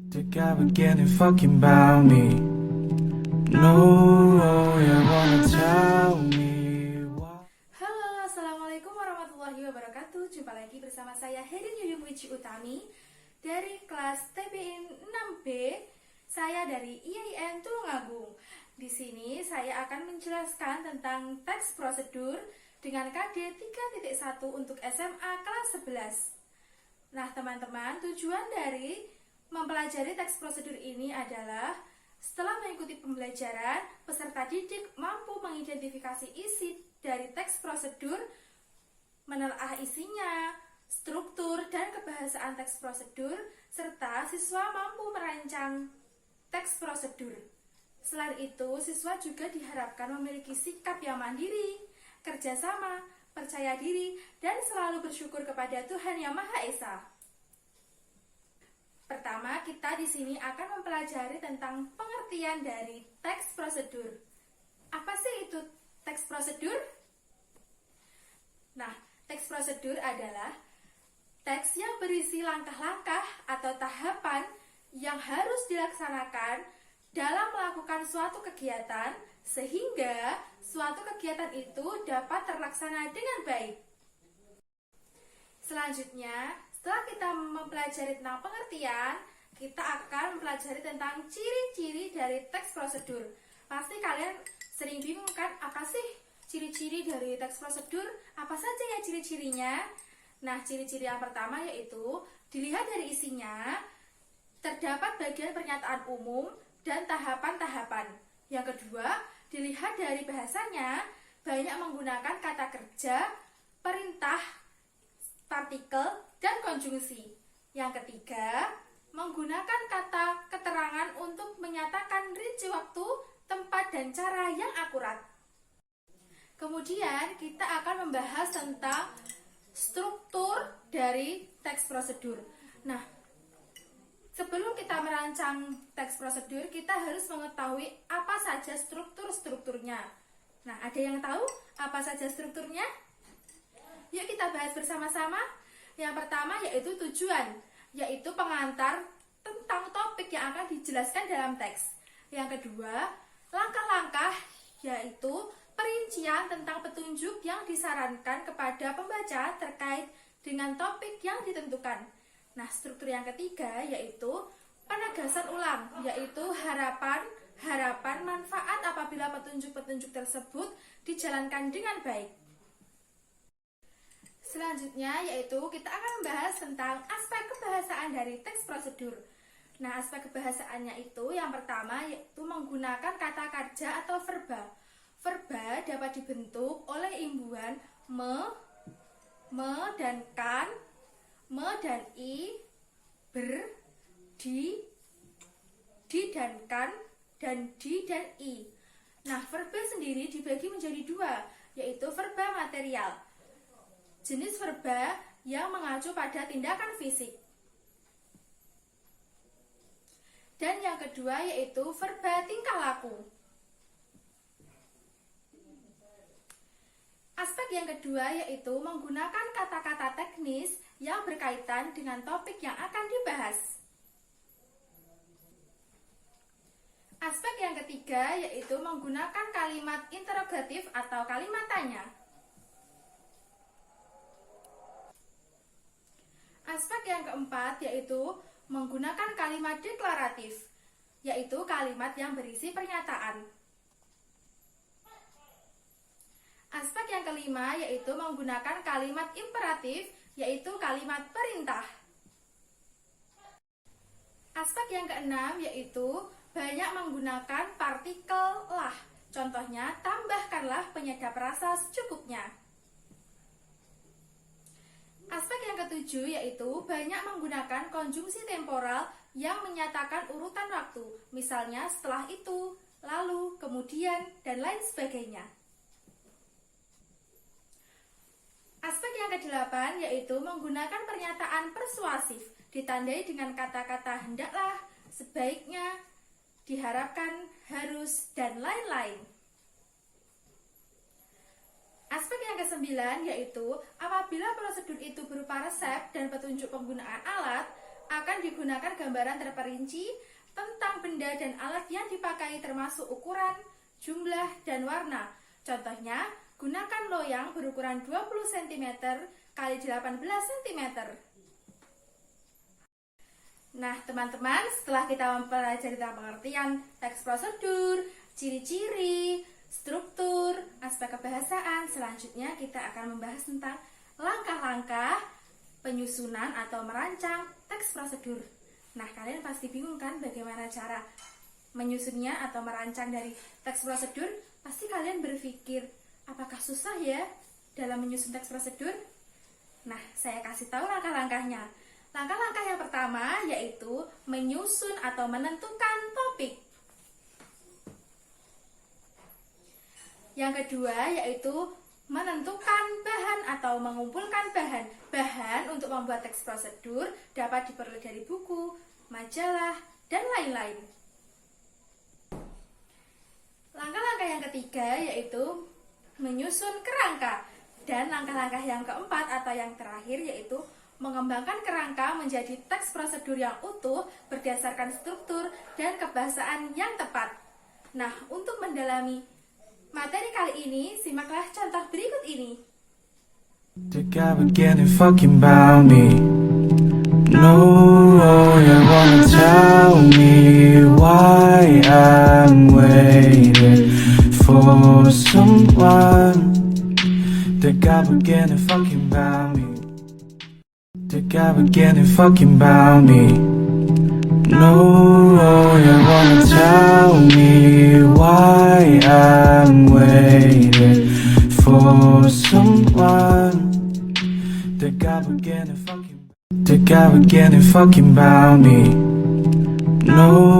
The guy beginning fucking about me. No, you wanna tell me why? Halo, assalamualaikum warahmatullahi wabarakatuh. Jumpa lagi bersama saya Herin Yuyung Wici Utami dari kelas TPIN 6B. Saya dari IAIN Tulungagung. Di sini saya akan menjelaskan tentang teks prosedur dengan KD 3.1 untuk SMA kelas 11. Nah, teman-teman, tujuan dari mempelajari teks prosedur ini adalah setelah mengikuti pembelajaran, peserta didik mampu mengidentifikasi isi dari teks prosedur, menelaah isinya, struktur dan kebahasaan teks prosedur, serta siswa mampu merancang teks prosedur. Selain itu, siswa juga diharapkan memiliki sikap yang mandiri, kerjasama, percaya diri, dan selalu bersyukur kepada Tuhan Yang Maha Esa. Pertama, kita di sini akan mempelajari tentang pengertian dari teks prosedur. Apa sih itu teks prosedur? Nah, teks prosedur adalah teks yang berisi langkah-langkah atau tahapan yang harus dilaksanakan dalam melakukan suatu kegiatan sehingga suatu kegiatan itu dapat terlaksana dengan baik. Selanjutnya, setelah kita mempelajari tentang pengertian, kita akan mempelajari tentang ciri-ciri dari teks prosedur. Pasti kalian sering bingung kan, apa sih ciri-ciri dari teks prosedur? Apa saja ya ciri-cirinya? Nah, ciri-ciri yang pertama yaitu dilihat dari isinya, terdapat bagian pernyataan umum dan tahapan-tahapan. Yang kedua, dilihat dari bahasanya, banyak menggunakan kata kerja, perintah, partikel, dan konjungsi. Yang ketiga, menggunakan kata keterangan untuk menyatakan rinci waktu, tempat, dan cara yang akurat. Kemudian, kita akan membahas tentang struktur dari teks prosedur. Nah, sebelum kita merancang teks prosedur, kita harus mengetahui apa saja strukturnya. Nah, ada yang tahu apa saja strukturnya? Yuk kita bahas bersama-sama. Yang pertama yaitu tujuan, yaitu pengantar tentang topik yang akan dijelaskan dalam teks. Yang kedua, langkah-langkah, yaitu perincian tentang petunjuk yang disarankan kepada pembaca terkait dengan topik yang ditentukan. Nah, struktur yang ketiga yaitu penegasan ulang, yaitu harapan manfaat apabila petunjuk-petunjuk tersebut dijalankan dengan baik. Selanjutnya yaitu kita akan membahas tentang aspek kebahasaan dari teks prosedur. Nah, aspek kebahasaannya itu yang pertama yaitu menggunakan kata kerja atau verba. Verba dapat dibentuk oleh imbuhan me dan kan, me dan i, ber, di dan kan, dan di dan i. Nah, verba sendiri dibagi menjadi dua, yaitu verba material, jenis verba yang mengacu pada tindakan fisik. Dan yang kedua yaitu verba tingkah laku. Aspek yang kedua yaitu menggunakan kata-kata teknis yang berkaitan dengan topik yang akan dibahas. Aspek yang ketiga yaitu menggunakan kalimat interogatif atau kalimat tanya. Aspek yang keempat yaitu menggunakan kalimat deklaratif, yaitu kalimat yang berisi pernyataan. Aspek yang kelima yaitu menggunakan kalimat imperatif, yaitu kalimat perintah. Aspek yang keenam yaitu banyak menggunakan partikel lah. Contohnya, tambahkanlah penyedap rasa secukupnya. Aspek yang ketujuh yaitu banyak menggunakan konjungsi temporal yang menyatakan urutan waktu, misalnya setelah itu, lalu, kemudian, dan lain sebagainya. Aspek yang kedelapan yaitu menggunakan pernyataan persuasif, ditandai dengan kata-kata hendaklah, sebaiknya, diharapkan, harus, dan lain-lain. Aspek yang kesembilan yaitu apabila prosedur itu berupa resep dan petunjuk penggunaan alat, akan digunakan gambaran terperinci tentang benda dan alat yang dipakai termasuk ukuran, jumlah, dan warna. Contohnya, gunakan loyang berukuran 20 cm x 18 cm. Nah, teman-teman, setelah kita mempelajari tentang pengertian teks prosedur, ciri-ciri, struktur, aspek kebahasaan, selanjutnya kita akan membahas tentang langkah-langkah penyusunan atau merancang teks prosedur. Nah, kalian pasti bingung kan bagaimana cara menyusunnya atau merancang dari teks prosedur? Pasti kalian berpikir, apakah susah ya dalam menyusun teks prosedur? Nah, saya kasih tahu langkah-langkahnya. Langkah-langkah yang pertama yaitu menyusun atau menentukan topik. Yang kedua yaitu menentukan bahan atau mengumpulkan bahan. Bahan untuk membuat teks prosedur dapat diperoleh dari buku, majalah, dan lain-lain. Langkah-langkah yang ketiga yaitu menyusun kerangka. Dan langkah-langkah yang keempat atau yang terakhir yaitu mengembangkan kerangka menjadi teks prosedur yang utuh berdasarkan struktur dan kebahasaan yang tepat. Nah, untuk mendalami materi kali ini, simaklah contoh berikut ini. The guy beginning fucking about me. No, you wanna tell me why I'm waiting for someone. The guy beginning fucking about me. The guy beginning fucking about me. No, you wanna tell me why I'm waiting for someone. The guy beginning fucking about me. No.